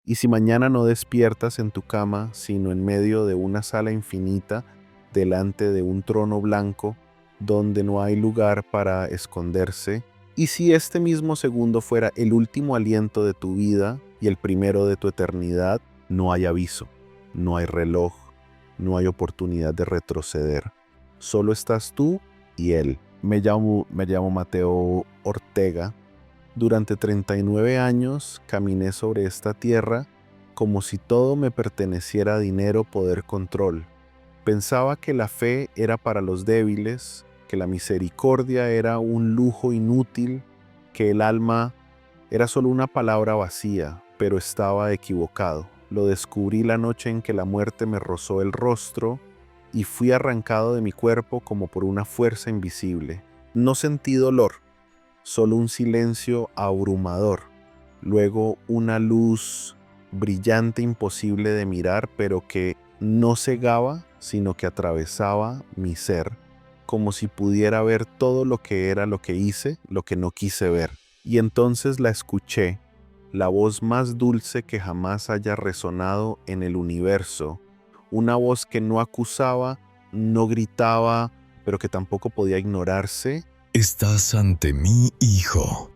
Y si mañana no despiertas en tu cama, sino en medio de una sala infinita, delante de un trono blanco, donde no hay lugar para esconderse, y si este mismo segundo fuera el último aliento de tu vida y el primero de tu eternidad, no hay aviso, no hay reloj, no hay oportunidad de retroceder. Solo estás tú y él. Me llamo Mateo Ortega. Durante 39 años caminé sobre esta tierra como si todo me perteneciera a dinero, poder, control. Pensaba que la fe era para los débiles, que la misericordia era un lujo inútil, que el alma era solo una palabra vacía, pero estaba equivocado. Lo descubrí la noche en que la muerte me rozó el rostro y fui arrancado de mi cuerpo como por una fuerza invisible. No sentí dolor, solo un silencio abrumador. Luego una luz brillante, imposible de mirar, pero que no cegaba, sino que atravesaba mi ser, como si pudiera ver todo lo que era lo que hice, lo que no quise ver. Y entonces la escuché, la voz más dulce que jamás haya resonado en el universo, una voz que no acusaba, no gritaba, pero que tampoco podía ignorarse. Estás ante mí, hijo.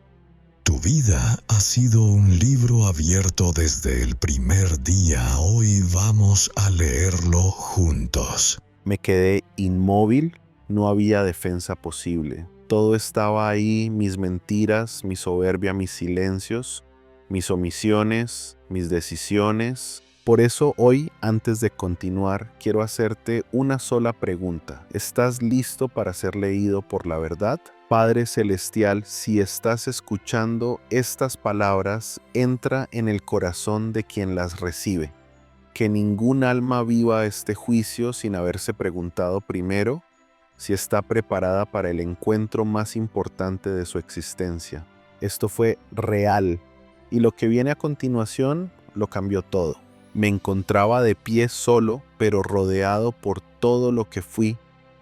Tu vida ha sido un libro abierto desde el primer día. Hoy vamos a leerlo juntos. Me quedé inmóvil, no había defensa posible. Todo estaba ahí, mis mentiras, mi soberbia, mis silencios, mis omisiones, mis decisiones. Por eso hoy, antes de continuar, quiero hacerte una sola pregunta. ¿Estás listo para ser leído por la verdad? Padre Celestial, si estás escuchando estas palabras, entra en el corazón de quien las recibe. Que ningún alma viva este juicio sin haberse preguntado primero si está preparada para el encuentro más importante de su existencia. Esto fue real, y lo que viene a continuación lo cambió todo. Me encontraba de pie solo, pero rodeado por todo lo que fui.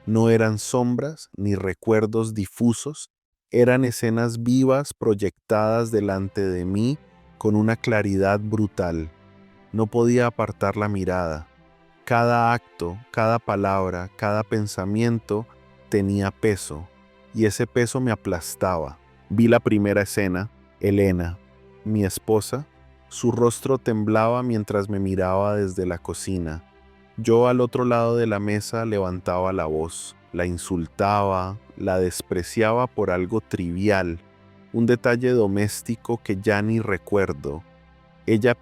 No eran sombras ni recuerdos difusos, eran escenas vivas proyectadas delante de mí con una claridad brutal. No podía apartar la mirada. Cada acto, cada palabra, cada pensamiento tenía peso, y ese peso me aplastaba. Vi la primera escena, Elena, mi esposa. Su rostro temblaba mientras me miraba desde la cocina. Yo al otro lado de la mesa levantaba la voz, la insultaba, la despreciaba por algo trivial, un detalle doméstico que ya ni recuerdo. Ella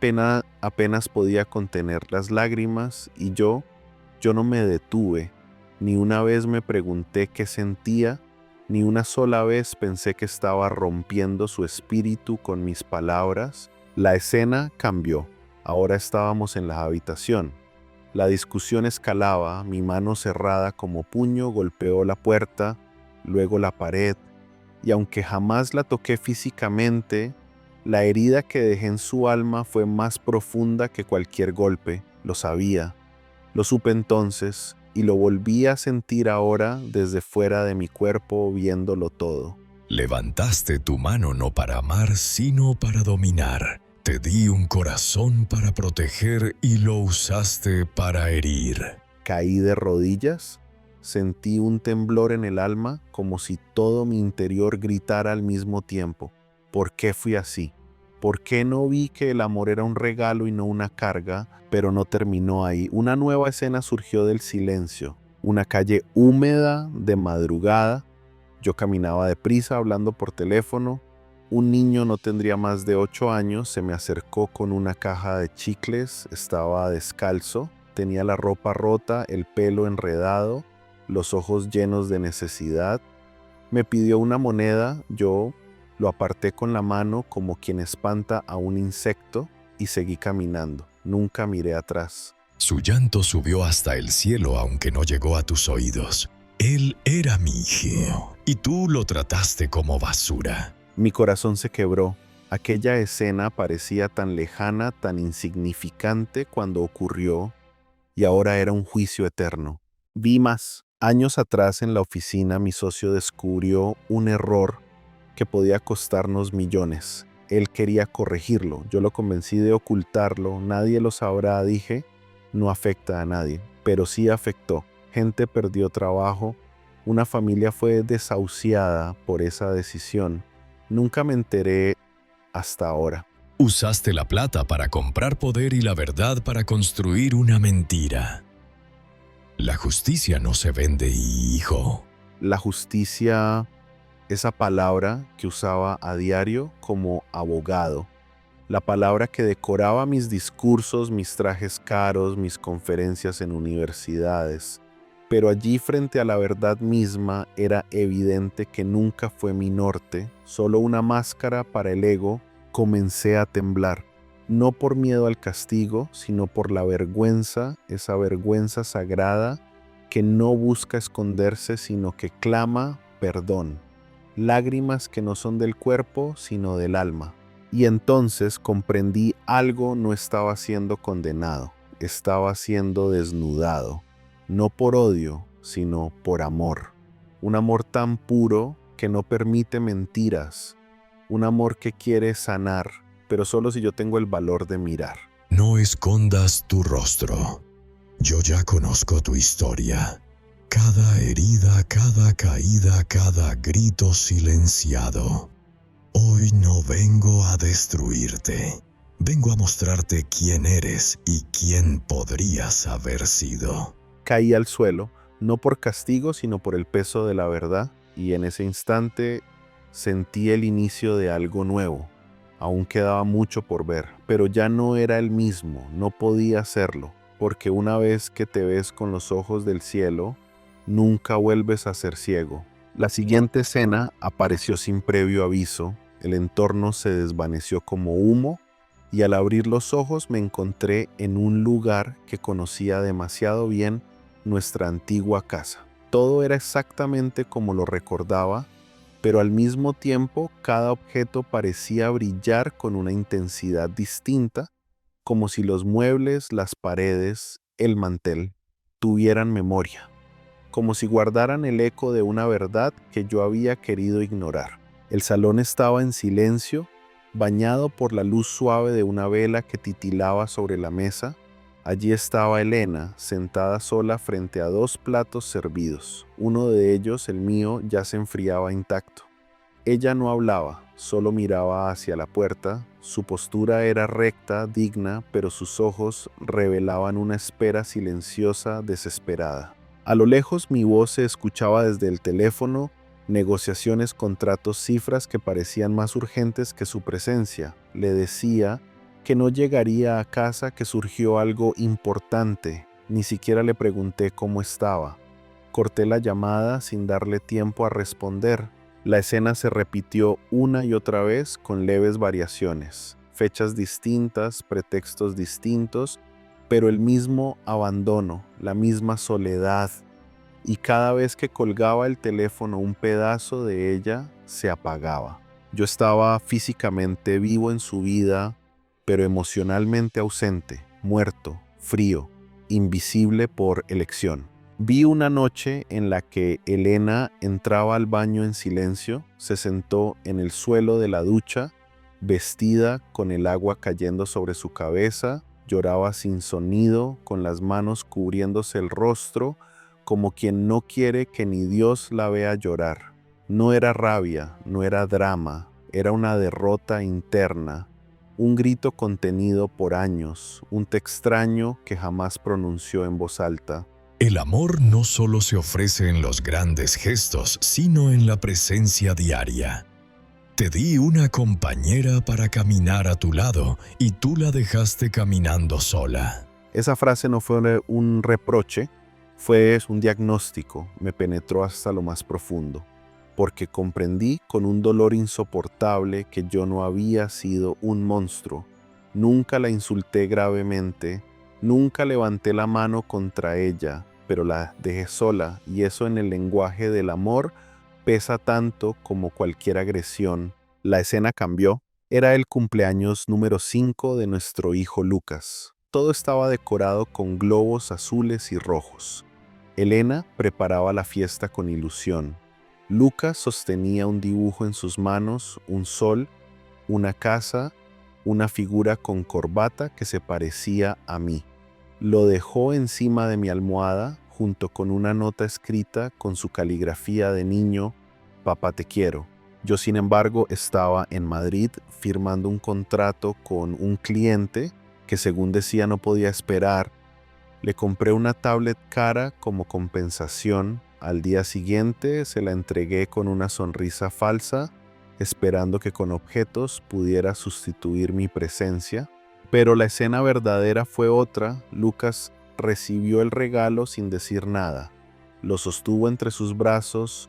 apenas podía contener las lágrimas y yo no me detuve. Ni una vez me pregunté qué sentía, ni una sola vez pensé que estaba rompiendo su espíritu con mis palabras. La escena cambió. Ahora estábamos en la habitación. La discusión escalaba, mi mano cerrada como puño golpeó la puerta, luego la pared, y aunque jamás la toqué físicamente, la herida que dejé en su alma fue más profunda que cualquier golpe. Lo sabía. Lo supe entonces y lo volví a sentir ahora desde fuera de mi cuerpo, viéndolo todo. Levantaste tu mano no para amar, sino para dominar. Te di un corazón para proteger y lo usaste para herir. Caí de rodillas, sentí un temblor en el alma como si todo mi interior gritara al mismo tiempo. ¿Por qué fui así? ¿Por qué no vi que el amor era un regalo y no una carga? Pero no terminó ahí. Una nueva escena surgió del silencio. Una calle húmeda de madrugada. Yo caminaba deprisa hablando por teléfono. Un niño, no tendría más de 8 años, se me acercó con una caja de chicles. Estaba descalzo, tenía la ropa rota, el pelo enredado, los ojos llenos de necesidad. Me pidió una moneda, yo lo aparté con la mano como quien espanta a un insecto y seguí caminando. Nunca miré atrás. Su llanto subió hasta el cielo aunque no llegó a tus oídos. Él era mi hijo y tú lo trataste como basura. Mi corazón se quebró. Aquella escena parecía tan lejana, tan insignificante cuando ocurrió, y ahora era un juicio eterno. Vi más. Años atrás en la oficina mi socio descubrió un error que podía costarnos millones. Él quería corregirlo. Yo lo convencí de ocultarlo. Nadie lo sabrá, dije. No afecta a nadie, pero sí afectó. Gente perdió trabajo. Una familia fue desahuciada por esa decisión. Nunca me enteré hasta ahora. Usaste la plata para comprar poder y la verdad para construir una mentira. La justicia no se vende, hijo. La justicia, esa palabra que usaba a diario como abogado, la palabra que decoraba mis discursos, mis trajes caros, mis conferencias en universidades. Pero allí frente a la verdad misma era evidente que nunca fue mi norte, solo una máscara para el ego. Comencé a temblar, no por miedo al castigo, sino por la vergüenza, esa vergüenza sagrada que no busca esconderse, sino que clama perdón. Lágrimas que no son del cuerpo, sino del alma. Y entonces comprendí algo no estaba siendo condenado, estaba siendo desnudado, no por odio, sino por amor. Un amor tan puro que no permite mentiras, un amor que quiere sanar, pero solo si yo tengo el valor de mirar. No escondas tu rostro. Yo ya conozco tu historia. Cada herida, cada caída, cada grito silenciado. Hoy no vengo a destruirte. Vengo a mostrarte quién eres y quién podrías haber sido. Caí al suelo, no por castigo, sino por el peso de la verdad, y en ese instante sentí el inicio de algo nuevo. Aún quedaba mucho por ver, pero ya no era el mismo, no podía serlo, porque una vez que te ves con los ojos del cielo, nunca vuelves a ser ciego. La siguiente escena apareció sin previo aviso, el entorno se desvaneció como humo, y al abrir los ojos me encontré en un lugar que conocía demasiado bien, nuestra antigua casa. Todo era exactamente como lo recordaba, pero al mismo tiempo cada objeto parecía brillar con una intensidad distinta, como si los muebles, las paredes, el mantel, tuvieran memoria, como si guardaran el eco de una verdad que yo había querido ignorar. El salón estaba en silencio, bañado por la luz suave de una vela que titilaba sobre la mesa. Allí estaba Elena, sentada sola frente a 2 platos servidos. Uno de ellos, el mío, ya se enfriaba intacto. Ella no hablaba, solo miraba hacia la puerta. Su postura era recta, digna, pero sus ojos revelaban una espera silenciosa, desesperada. A lo lejos mi voz se escuchaba desde el teléfono, negociaciones, contratos, cifras que parecían más urgentes que su presencia. Le decía que no llegaría a casa, que surgió algo importante. Ni siquiera le pregunté cómo estaba. Corté la llamada sin darle tiempo a responder. La escena se repitió una y otra vez con leves variaciones. Fechas distintas, pretextos distintos, pero el mismo abandono, la misma soledad. Y cada vez que colgaba el teléfono, un pedazo de ella se apagaba. Yo estaba físicamente vivo en su vida, pero emocionalmente ausente, muerto, frío, invisible por elección. Vi una noche en la que Elena entraba al baño en silencio, se sentó en el suelo de la ducha, vestida con el agua cayendo sobre su cabeza, lloraba sin sonido, con las manos cubriéndose el rostro, como quien no quiere que ni Dios la vea llorar. No era rabia, no era drama, era una derrota interna, un grito contenido por años, un te extraño que jamás pronunció en voz alta. El amor no solo se ofrece en los grandes gestos, sino en la presencia diaria. Te di una compañera para caminar a tu lado y tú la dejaste caminando sola. Esa frase no fue un reproche, fue un diagnóstico, me penetró hasta lo más profundo, porque comprendí con un dolor insoportable que yo no había sido un monstruo. Nunca la insulté gravemente, nunca levanté la mano contra ella, pero la dejé sola, y eso en el lenguaje del amor pesa tanto como cualquier agresión. La escena cambió. Era el cumpleaños número 5 de nuestro hijo Lucas. Todo estaba decorado con globos azules y rojos. Elena preparaba la fiesta con ilusión. Lucas sostenía un dibujo en sus manos, un sol, una casa, una figura con corbata que se parecía a mí. Lo dejó encima de mi almohada junto con una nota escrita con su caligrafía de niño: papá te quiero. Yo, sin embargo, estaba en Madrid firmando un contrato con un cliente que, según decía, no podía esperar. Le compré una tablet cara como compensación. Al día siguiente se la entregué con una sonrisa falsa, esperando que con objetos pudiera sustituir mi presencia. Pero la escena verdadera fue otra. Lucas recibió el regalo sin decir nada. Lo sostuvo entre sus brazos,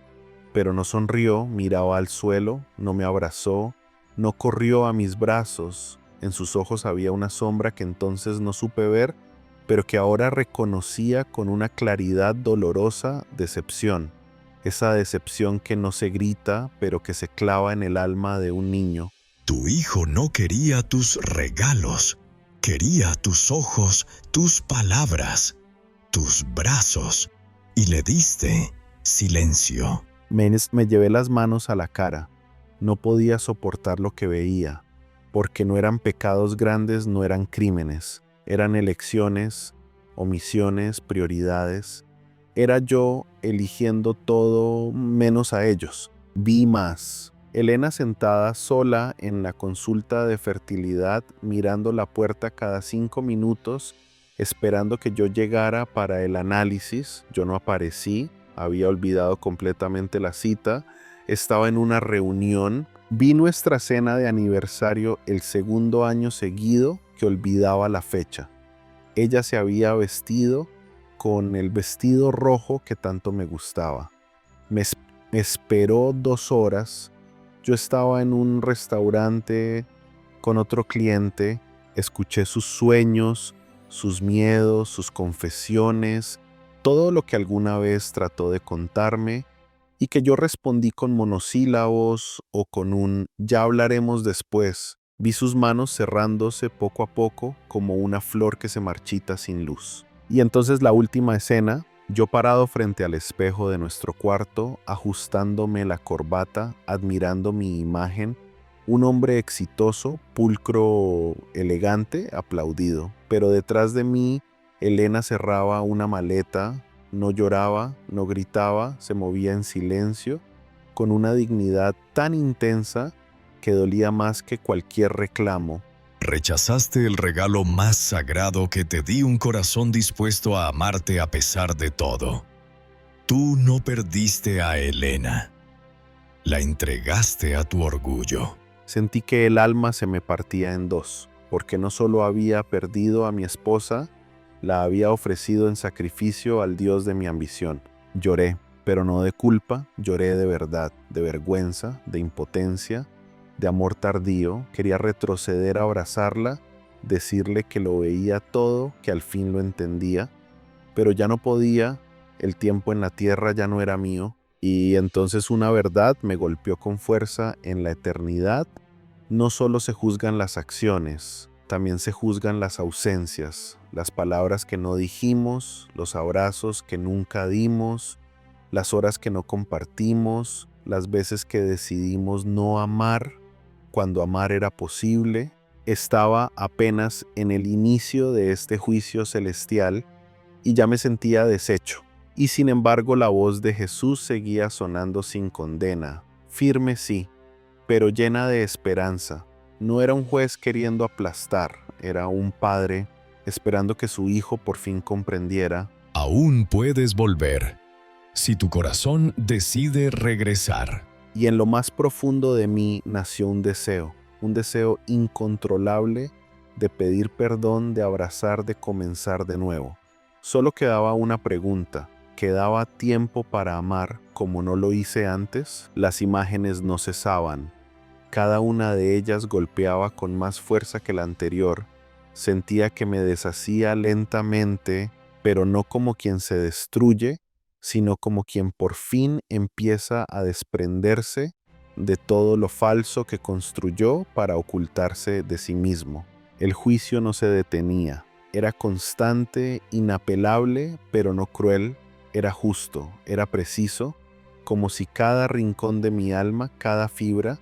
pero no sonrió, miraba al suelo, no me abrazó, no corrió a mis brazos. En sus ojos había una sombra que entonces no supe ver, pero que ahora reconocía con una claridad dolorosa: decepción. Esa decepción que no se grita, pero que se clava en el alma de un niño. Tu hijo no quería tus regalos, quería tus ojos, tus palabras, tus brazos, y le diste silencio. Me llevé las manos a la cara. No podía soportar lo que veía, porque no eran pecados grandes, no eran crímenes. Eran elecciones, omisiones, prioridades. Era yo eligiendo todo menos a ellos. Vi más. Elena sentada sola en la consulta de fertilidad, mirando la puerta cada 5 minutos, esperando que yo llegara para el análisis. Yo no aparecí, había olvidado completamente la cita, estaba en una reunión. Vi nuestra cena de aniversario el 2º año seguido que olvidaba la fecha. Ella se había vestido con el vestido rojo que tanto me gustaba. Me esperó 2 horas. Yo estaba en un restaurante con otro cliente. Escuché sus sueños, sus miedos, sus confesiones, todo lo que alguna vez trató de contarme y que yo respondí con monosílabos o con un «ya hablaremos después». Vi sus manos cerrándose poco a poco como una flor que se marchita sin luz. Y entonces la última escena, yo parado frente al espejo de nuestro cuarto, ajustándome la corbata, admirando mi imagen, un hombre exitoso, pulcro, elegante, aplaudido. Pero detrás de mí, Elena cerraba una maleta, no lloraba, no gritaba, se movía en silencio, con una dignidad tan intensa que dolía más que cualquier reclamo. Rechazaste el regalo más sagrado que te di, un corazón dispuesto a amarte a pesar de todo. Tú no perdiste a Elena. La entregaste a tu orgullo. Sentí que el alma se me partía en dos, porque no solo había perdido a mi esposa, la había ofrecido en sacrificio al Dios de mi ambición. Lloré, pero no de culpa, lloré de verdad, de vergüenza, de impotencia, de amor tardío. Quería retroceder a abrazarla, decirle que lo veía todo, que al fin lo entendía, pero ya no podía. El tiempo en la tierra ya no era mío, y entonces una verdad me golpeó con fuerza: en la eternidad no solo se juzgan las acciones, también se juzgan las ausencias, las palabras que no dijimos, los abrazos que nunca dimos, las horas que no compartimos, las veces que decidimos no amar cuando amar era posible. Estaba apenas en el inicio de este juicio celestial y ya me sentía deshecho. Y sin embargo la voz de Jesús seguía sonando sin condena, firme sí, pero llena de esperanza. No era un juez queriendo aplastar, era un padre esperando que su hijo por fin comprendiera. Aún puedes volver, si tu corazón decide regresar. Y en lo más profundo de mí nació un deseo incontrolable de pedir perdón, de abrazar, de comenzar de nuevo. Solo quedaba una pregunta: ¿quedaba tiempo para amar como no lo hice antes? Las imágenes no cesaban. Cada una de ellas golpeaba con más fuerza que la anterior. Sentía que me deshacía lentamente, pero no como quien se destruye, sino como quien por fin empieza a desprenderse de todo lo falso que construyó para ocultarse de sí mismo. El juicio no se detenía. Era constante, inapelable, pero no cruel. Era justo, era preciso, como si cada rincón de mi alma, cada fibra,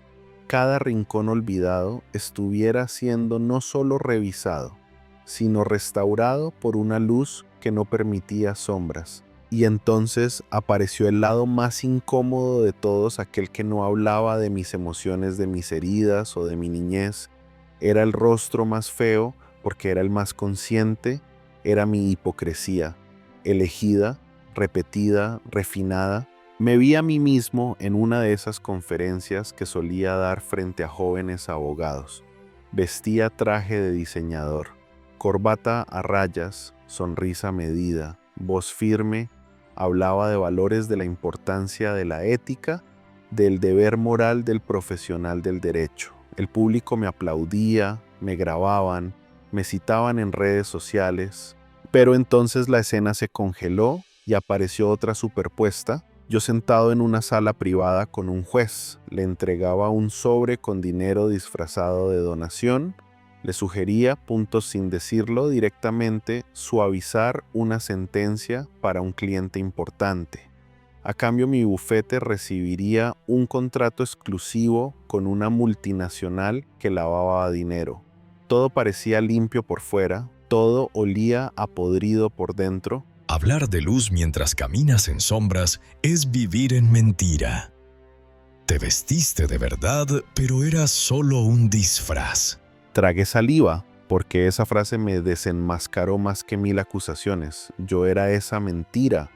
cada rincón olvidado estuviera siendo no solo revisado, sino restaurado por una luz que no permitía sombras. Y entonces apareció el lado más incómodo de todos, aquel que no hablaba de mis emociones, de mis heridas o de mi niñez. Era el rostro más feo porque era el más consciente, era mi hipocresía, elegida, repetida, refinada. Me vi a mí mismo en una de esas conferencias que solía dar frente a jóvenes abogados. Vestía traje de diseñador, corbata a rayas, sonrisa medida, voz firme, hablaba de valores, de la importancia de la ética, del deber moral del profesional del derecho. El público me aplaudía, me grababan, me citaban en redes sociales, pero entonces la escena se congeló y apareció otra superpuesta. Yo sentado en una sala privada con un juez, le entregaba un sobre con dinero disfrazado de donación, le sugería, puntos sin decirlo directamente, suavizar una sentencia para un cliente importante. A cambio, mi bufete recibiría un contrato exclusivo con una multinacional que lavaba dinero. Todo parecía limpio por fuera, todo olía a podrido por dentro. Hablar de luz mientras caminas en sombras es vivir en mentira. Te vestiste de verdad, pero era solo un disfraz. Tragué saliva, porque esa frase me desenmascaró más que 1000 acusaciones. Yo era esa mentira,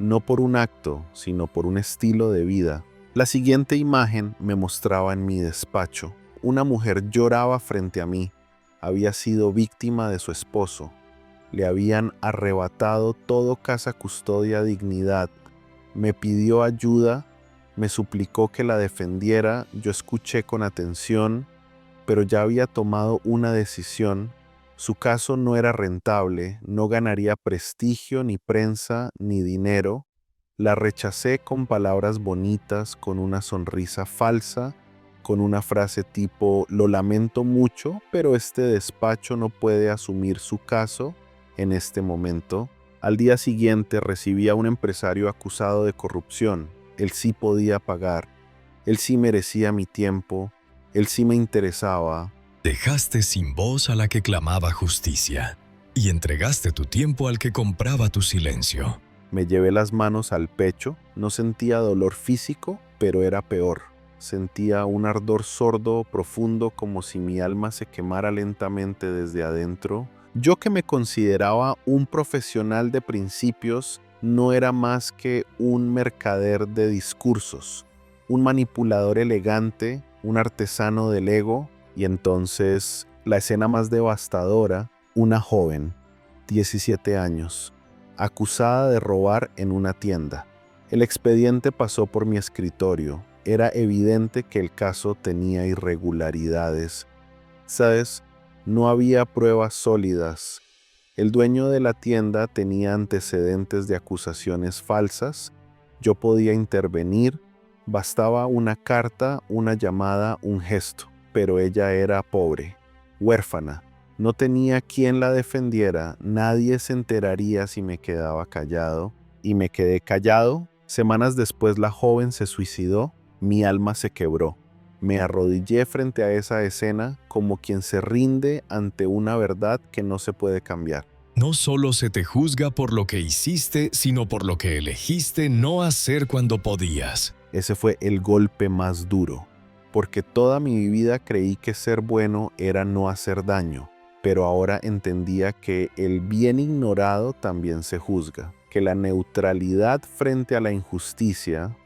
no por un acto, sino por un estilo de vida. La siguiente imagen me mostraba en mi despacho. Una mujer lloraba frente a mí. Había sido víctima de su esposo. Le habían arrebatado todo casa custodia dignidad. Me pidió ayuda, me suplicó que la defendiera. Yo escuché con atención, pero ya había tomado una decisión. Su caso no era rentable, no ganaría prestigio, ni prensa, ni dinero. La rechacé con palabras bonitas, con una sonrisa falsa, con una frase tipo: lo lamento mucho, pero este despacho no puede asumir su caso en este momento. Al día siguiente recibí a un empresario acusado de corrupción. Él sí podía pagar, él sí merecía mi tiempo, él sí me interesaba. Dejaste sin voz a la que clamaba justicia y entregaste tu tiempo al que compraba tu silencio. Me llevé las manos al pecho, no sentía dolor físico, pero era peor. Sentía un ardor sordo, profundo, como si mi alma se quemara lentamente desde adentro. Yo, que me consideraba un profesional de principios, no era más que un mercader de discursos, un manipulador elegante, un artesano del ego. Y entonces, la escena más devastadora: una joven, 17 años, acusada de robar en una tienda. El expediente pasó por mi escritorio. Era evidente que el caso tenía irregularidades. ¿Sabes? No había pruebas sólidas. El dueño de la tienda tenía antecedentes de acusaciones falsas. Yo podía intervenir. Bastaba una carta, una llamada, un gesto. Pero ella era pobre, huérfana. No tenía quien la defendiera. Nadie se enteraría si me quedaba callado. Y me quedé callado. Semanas después, la joven se suicidó. Mi alma se quebró. Me arrodillé frente a esa escena como quien se rinde ante una verdad que no se puede cambiar. No solo se te juzga por lo que hiciste, sino por lo que elegiste no hacer cuando podías. Ese fue el golpe más duro, porque toda mi vida creí que ser bueno era no hacer daño, pero ahora entendía que el bien ignorado también se juzga, que la neutralidad frente a la injusticia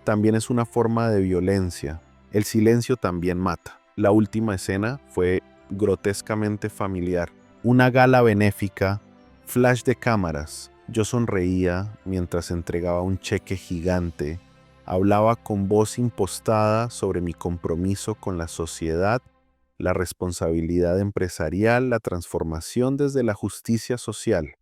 también es una forma de violencia. El silencio también mata. La última escena fue grotescamente familiar. Una gala benéfica, flash de cámaras. Yo sonreía mientras entregaba un cheque gigante. Hablaba con voz impostada sobre mi compromiso con la sociedad, la responsabilidad empresarial, la transformación desde la justicia social.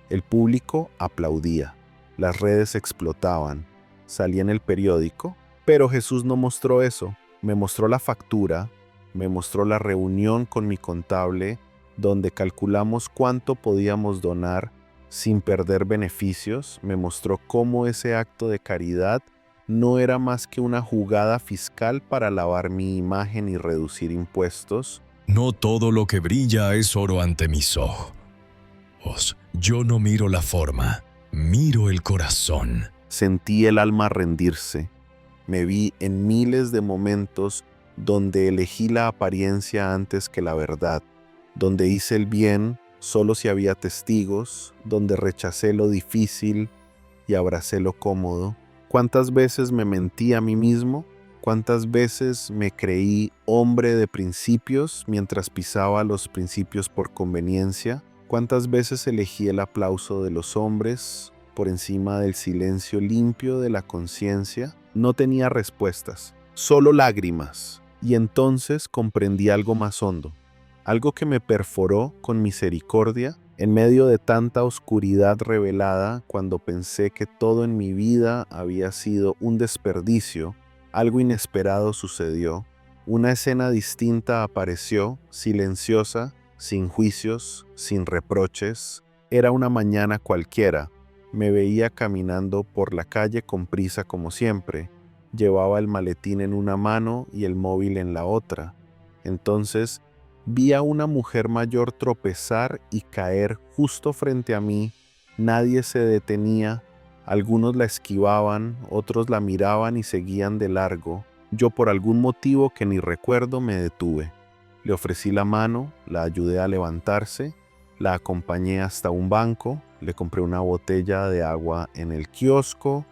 El público aplaudía. Las redes explotaban. Salía en el periódico, pero Jesús no mostró eso. Me mostró la factura, me mostró la reunión con mi contable, donde calculamos cuánto podíamos donar sin perder beneficios. Me mostró cómo ese acto de caridad no era más que una jugada fiscal para lavar mi imagen y reducir impuestos. No todo lo que brilla es oro ante mis ojos. Yo no miro la forma, miro el corazón. Sentí el alma rendirse. Me vi en miles de momentos donde elegí la apariencia antes que la verdad, donde hice el bien solo si había testigos, donde rechacé lo difícil y abracé lo cómodo. ¿Cuántas veces me mentí a mí mismo? ¿Cuántas veces me creí hombre de principios mientras pisaba los principios por conveniencia? ¿Cuántas veces elegí el aplauso de los hombres por encima del silencio limpio de la conciencia? No tenía respuestas, solo lágrimas. Y entonces comprendí algo más hondo, algo que me perforó con misericordia en medio de tanta oscuridad revelada. Cuando pensé que todo en mi vida había sido un desperdicio, algo inesperado sucedió. Una escena distinta apareció, silenciosa, sin juicios, sin reproches. Era una mañana cualquiera. Me veía caminando por la calle con prisa como siempre. Llevaba el maletín en una mano y el móvil en la otra. Entonces vi a una mujer mayor tropezar y caer justo frente a mí. Nadie se detenía. Algunos la esquivaban, otros la miraban y seguían de largo. Yo, por algún motivo que ni recuerdo, me detuve. Le ofrecí la mano, la ayudé a levantarse, la acompañé hasta un banco, le compré una botella de agua en el kiosco,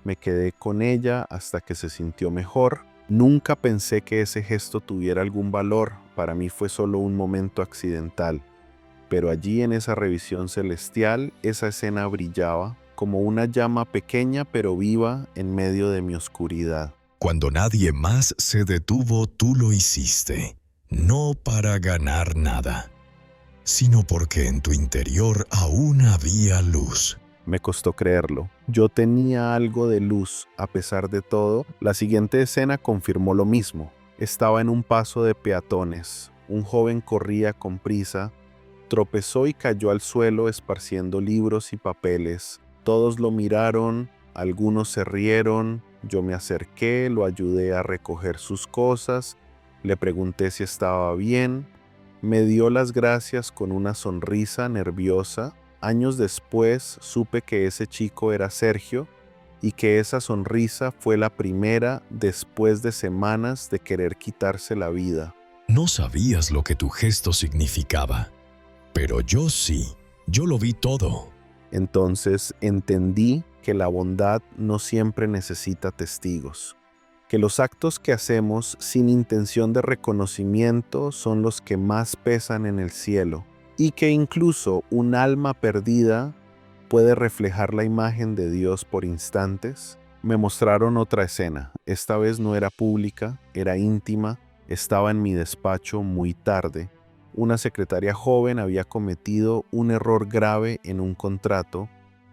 me quedé con ella hasta que se sintió mejor. Nunca pensé que ese gesto tuviera algún valor. Para mí fue solo un momento accidental. Pero allí en esa revisión celestial, esa escena brillaba como una llama pequeña pero viva en medio de mi oscuridad. Cuando nadie más se detuvo, tú lo hiciste, no para ganar nada, sino porque en tu interior aún había luz. Me costó creerlo. Yo tenía algo de luz. A pesar de todo, la siguiente escena confirmó lo mismo. Estaba en un paso de peatones. Un joven corría con prisa, tropezó y cayó al suelo esparciendo libros y papeles. Todos lo miraron, algunos se rieron. Yo me acerqué, lo ayudé a recoger sus cosas, le pregunté si estaba bien. Me dio las gracias con una sonrisa nerviosa. Años después supe que ese chico era Sergio y que esa sonrisa fue la primera después de semanas de querer quitarse la vida. No sabías lo que tu gesto significaba, pero yo sí, yo lo vi todo. Entonces entendí que la bondad no siempre necesita testigos, que los actos que hacemos sin intención de reconocimiento son los que más pesan en el cielo, y que incluso un alma perdida puede reflejar la imagen de Dios por instantes. Me mostraron otra escena. Esta vez no era pública, era íntima. Estaba en mi despacho muy tarde. Una secretaria joven había cometido un error grave en un contrato.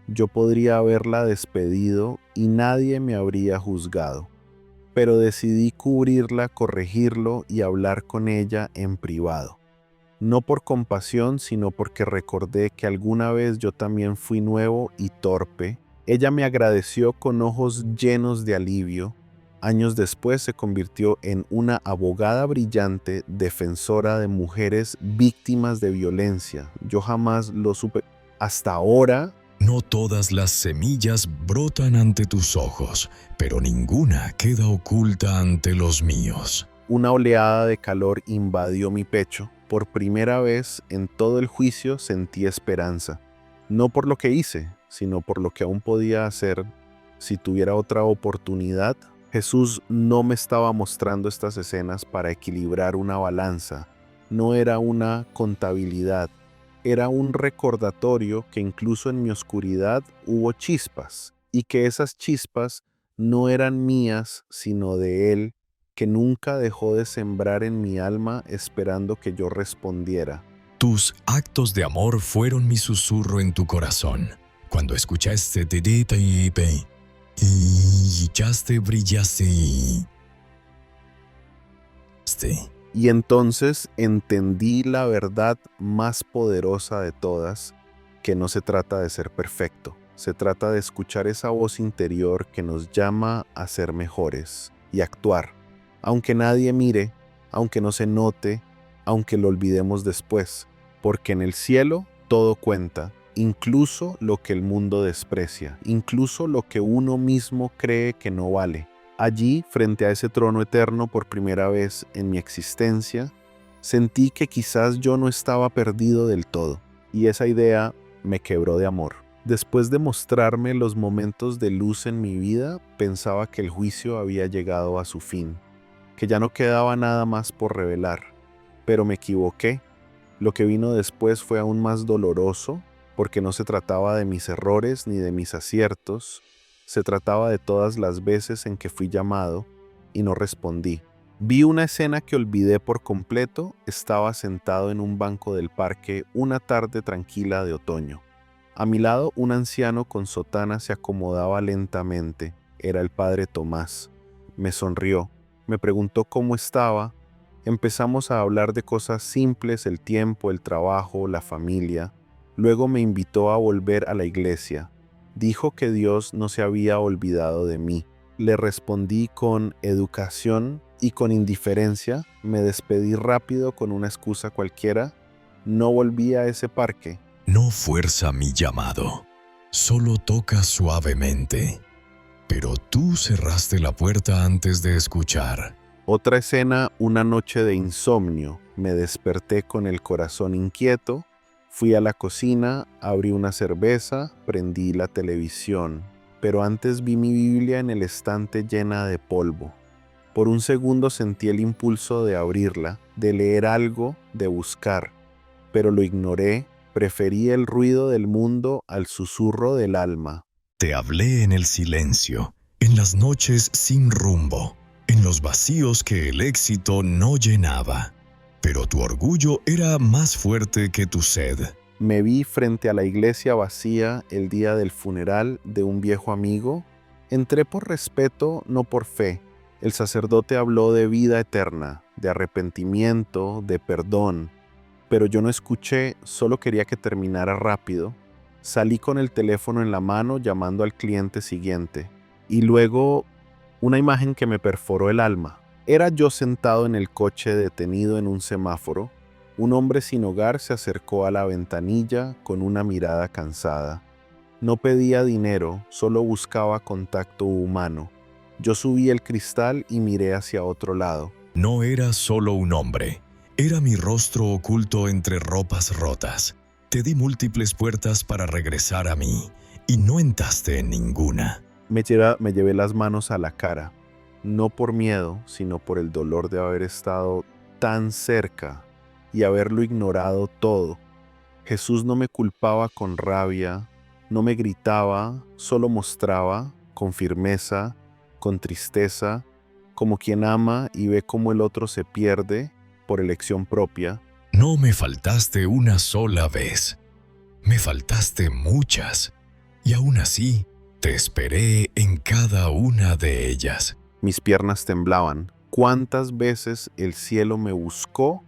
Yo podría haberla despedido y nadie me habría juzgado. Pero decidí cubrirla, corregirlo y hablar con ella en privado. No por compasión, sino porque recordé que alguna vez yo también fui nuevo y torpe. Ella me agradeció con ojos llenos de alivio. Años después se convirtió en una abogada brillante, defensora de mujeres víctimas de violencia. Yo jamás lo supe. Hasta ahora, no todas las semillas brotan ante tus ojos, pero ninguna queda oculta ante los míos. Una oleada de calor invadió mi pecho. Por primera vez en todo el juicio sentí esperanza, no por lo que hice, sino por lo que aún podía hacer si tuviera otra oportunidad. Jesús no me estaba mostrando estas escenas para equilibrar una balanza, no era una contabilidad, era un recordatorio que incluso en mi oscuridad hubo chispas, y que esas chispas no eran mías, sino de Él, que nunca dejó de sembrar en mi alma esperando que yo respondiera. Tus actos de amor fueron mi susurro en tu corazón. Cuando escuchaste y echaste brillaste y entonces entendí la verdad más poderosa de todas, que no se trata de ser perfecto, Se trata de escuchar esa voz interior que nos llama a ser mejores y actuar, aunque nadie mire, aunque no se note, aunque lo olvidemos después, porque en el cielo todo cuenta, incluso lo que el mundo desprecia, incluso lo que uno mismo cree que no vale. Allí, frente a ese trono eterno por primera vez en mi existencia, sentí que quizás yo no estaba perdido del todo, y esa idea me quebró de amor. Después de mostrarme los momentos de luz en mi vida, pensaba que el juicio había llegado a su fin, que ya no quedaba nada más por revelar. Pero me equivoqué. Lo que vino después fue aún más doloroso, porque no se trataba de mis errores ni de mis aciertos, se trataba de todas las veces en que fui llamado y no respondí. Vi una escena que olvidé por completo. Estaba sentado en un banco del parque una tarde tranquila de otoño. A mi lado, un anciano con sotana se acomodaba lentamente. Era el padre Tomás. Me sonrió, me preguntó cómo estaba. Empezamos a hablar de cosas simples, el tiempo, el trabajo, la familia. Luego me invitó a volver a la iglesia. Dijo que Dios no se había olvidado de mí. Le respondí con educación y con indiferencia. Me despedí rápido con una excusa cualquiera. No volví a ese parque. No fuerza mi llamado, solo toca suavemente. Pero tú cerraste la puerta antes de escuchar. Otra escena, una noche de insomnio. Me desperté con el corazón inquieto. Fui a la cocina, abrí una cerveza, prendí la televisión. Pero antes vi mi Biblia en el estante llena de polvo. Por un segundo sentí el impulso de abrirla, de leer algo, de buscar. Pero lo ignoré. Preferí el ruido del mundo al susurro del alma. Te hablé en el silencio, en las noches sin rumbo, en los vacíos que el éxito no llenaba. Pero tu orgullo era más fuerte que tu sed. Me vi frente a la iglesia vacía el día del funeral de un viejo amigo. Entré por respeto, no por fe. El sacerdote habló de vida eterna, de arrepentimiento, de perdón. Pero yo no escuché, solo quería que terminara rápido. Salí con el teléfono en la mano llamando al cliente siguiente. Y luego, una imagen que me perforó el alma. Era yo sentado en el coche detenido en un semáforo. Un hombre sin hogar se acercó a la ventanilla con una mirada cansada. No pedía dinero, solo buscaba contacto humano. Yo subí el cristal y miré hacia otro lado. No era solo un hombre. Era mi rostro oculto entre ropas rotas. Te di múltiples puertas para regresar a mí, y no entraste en ninguna. Me llevé las manos a la cara, no por miedo, sino por el dolor de haber estado tan cerca y haberlo ignorado todo. Jesús no me culpaba con rabia, no me gritaba, solo mostraba, con firmeza, con tristeza, como quien ama y ve cómo el otro se pierde por elección propia. No me faltaste una sola vez. Me faltaste muchas. Y aún así, te esperé en cada una de ellas. Mis piernas temblaban. ¿Cuántas veces el cielo me buscó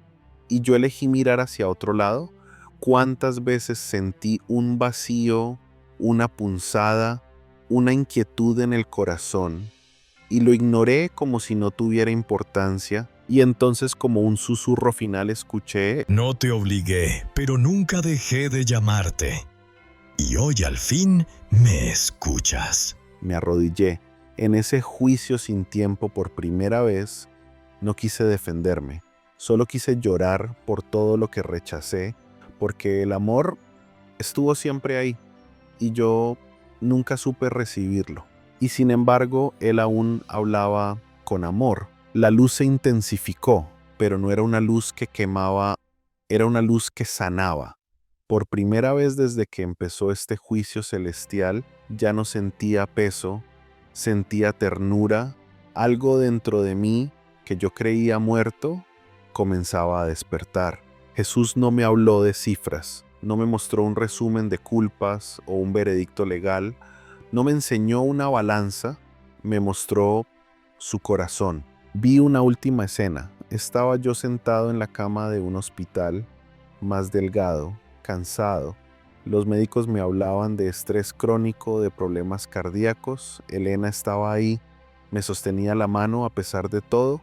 y yo elegí mirar hacia otro lado? ¿Cuántas veces sentí un vacío, una punzada, una inquietud en el corazón y lo ignoré como si no tuviera importancia? Y entonces, como un susurro final, escuché: No te obligué, pero nunca dejé de llamarte. Y hoy al fin me escuchas. Me arrodillé. En ese juicio sin tiempo por primera vez, no quise defenderme. Solo quise llorar por todo lo que rechacé, porque el amor estuvo siempre ahí y yo nunca supe recibirlo. Y sin embargo, él aún hablaba con amor. La luz se intensificó, pero no era una luz que quemaba, era una luz que sanaba. Por primera vez desde que empezó este juicio celestial, ya no sentía peso, sentía ternura. Algo dentro de mí que yo creía muerto comenzaba a despertar. Jesús no me habló de cifras, no me mostró un resumen de culpas o un veredicto legal, no me enseñó una balanza, me mostró su corazón. Vi una última escena. Estaba yo sentado en la cama de un hospital, más delgado, cansado, Los médicos me hablaban de estrés crónico, de problemas cardíacos. Elena estaba ahí, me sostenía la mano a pesar de todo.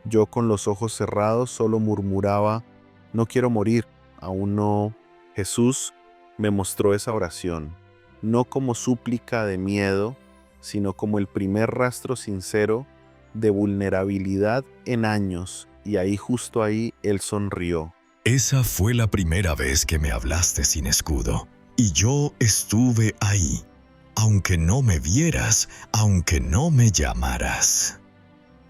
Yo con los ojos cerrados solo murmuraba, no quiero morir, aún no. Jesús me mostró esa oración, no como súplica de miedo, sino como el primer rastro sincero de vulnerabilidad en años, y ahí justo ahí Él sonrió. Esa fue la primera vez que me hablaste sin escudo, y yo estuve ahí, aunque no me vieras, aunque no me llamaras.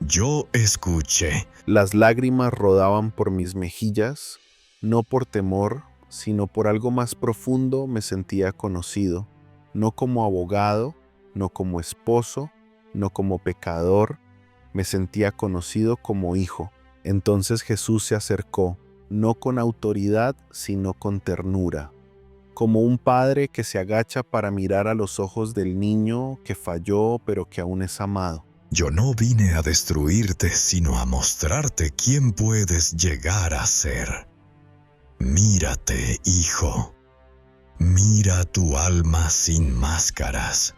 Yo escuché. Las lágrimas rodaban por mis mejillas, no por temor, sino por algo más profundo. Me sentía conocido, no como abogado, no como esposo, no como pecador, me sentía conocido como hijo. Entonces Jesús se acercó, no con autoridad, sino con ternura, como un padre que se agacha para mirar a los ojos del niño que falló pero que aún es amado. Yo no vine a destruirte, sino a mostrarte quién puedes llegar a ser. Mírate, hijo. Mira tu alma sin máscaras.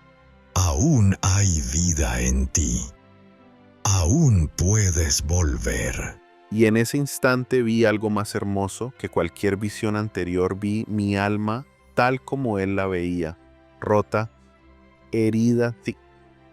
Aún hay vida en ti. Aún puedes volver. Y en ese instante vi algo más hermoso que cualquier visión anterior. Vi mi alma tal como Él la veía, rota, herida,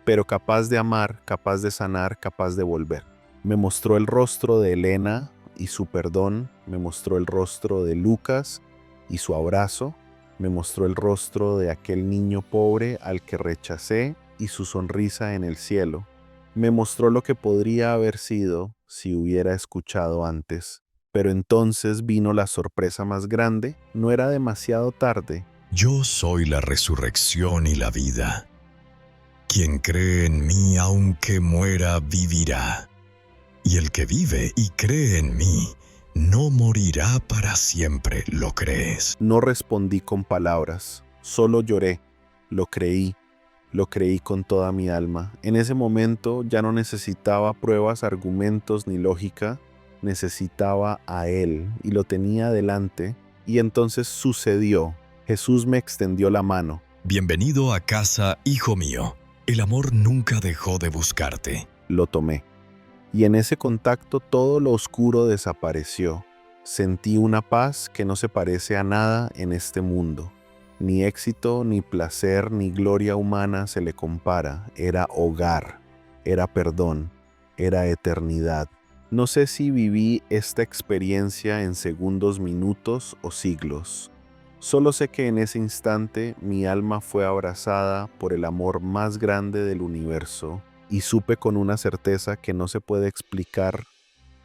pero capaz de amar, capaz de sanar, capaz de volver. Me mostró el rostro de Elena y su perdón, me mostró el rostro de Lucas y su abrazo, me mostró el rostro de aquel niño pobre al que rechacé y su sonrisa en el cielo. Me mostró lo que podría haber sido si hubiera escuchado antes. Pero entonces vino la sorpresa más grande. No era demasiado tarde. Yo soy la resurrección y la vida. Quien cree en mí, aunque muera, vivirá. Y el que vive y cree en mí, no morirá para siempre. ¿Lo crees? No respondí con palabras, solo lloré. Lo creí con toda mi alma. En ese momento ya no necesitaba pruebas, argumentos ni lógica. Necesitaba a Él y lo tenía delante. Y entonces sucedió. Jesús me extendió la mano. Bienvenido a casa, hijo mío. El amor nunca dejó de buscarte. Lo tomé. Y en ese contacto todo lo oscuro desapareció. Sentí una paz que no se parece a nada en este mundo. Ni éxito, ni placer, ni gloria humana se le compara. Era hogar, era perdón, era eternidad. No sé si viví esta experiencia en segundos, minutos o siglos. Solo sé que en ese instante mi alma fue abrazada por el amor más grande del universo y supe con una certeza que no se puede explicar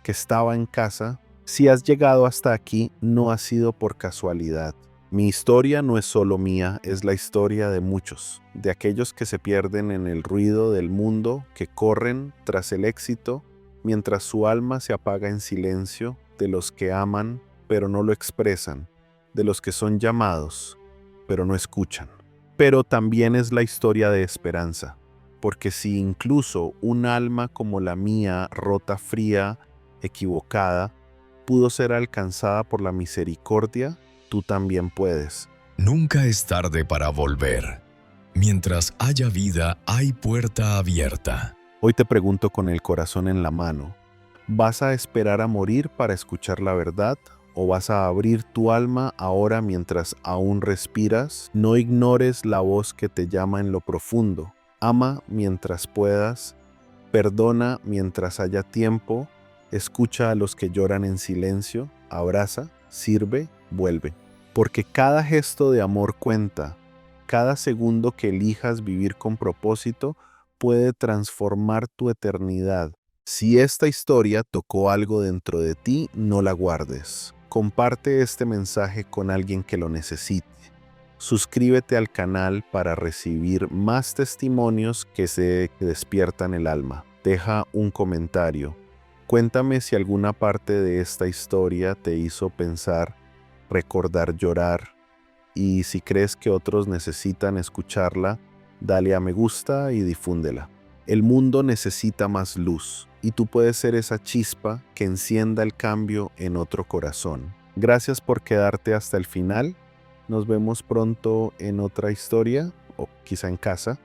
que estaba en casa. Si has llegado hasta aquí, no ha sido por casualidad. Mi historia no es solo mía, es la historia de muchos, de aquellos que se pierden en el ruido del mundo, que corren tras el éxito, mientras su alma se apaga en silencio, de los que aman, pero no lo expresan, de los que son llamados, pero no escuchan. Pero también es la historia de esperanza, porque si incluso un alma como la mía, rota, fría, equivocada, pudo ser alcanzada por la misericordia, tú también puedes. Nunca es tarde para volver. Mientras haya vida, hay puerta abierta. Hoy te pregunto con el corazón en la mano, ¿vas a esperar a morir para escuchar la verdad? ¿O vas a abrir tu alma ahora mientras aún respiras? No ignores la voz que te llama en lo profundo. Ama mientras puedas, perdona mientras haya tiempo, escucha a los que lloran en silencio, abraza, sirve, vuelve. Porque cada gesto de amor cuenta, cada segundo que elijas vivir con propósito puede transformar tu eternidad. Si esta historia tocó algo dentro de ti, no la guardes. Comparte este mensaje con alguien que lo necesite. Suscríbete al canal para recibir más testimonios que se despiertan el alma. Deja un comentario. Cuéntame si alguna parte de esta historia te hizo pensar, recordar, llorar, y si crees que otros necesitan escucharla, dale a me gusta y difúndela. El mundo necesita más luz y tú puedes ser esa chispa que encienda el cambio en otro corazón. Gracias por quedarte hasta el final Nos vemos pronto en otra historia, o quizá en casa.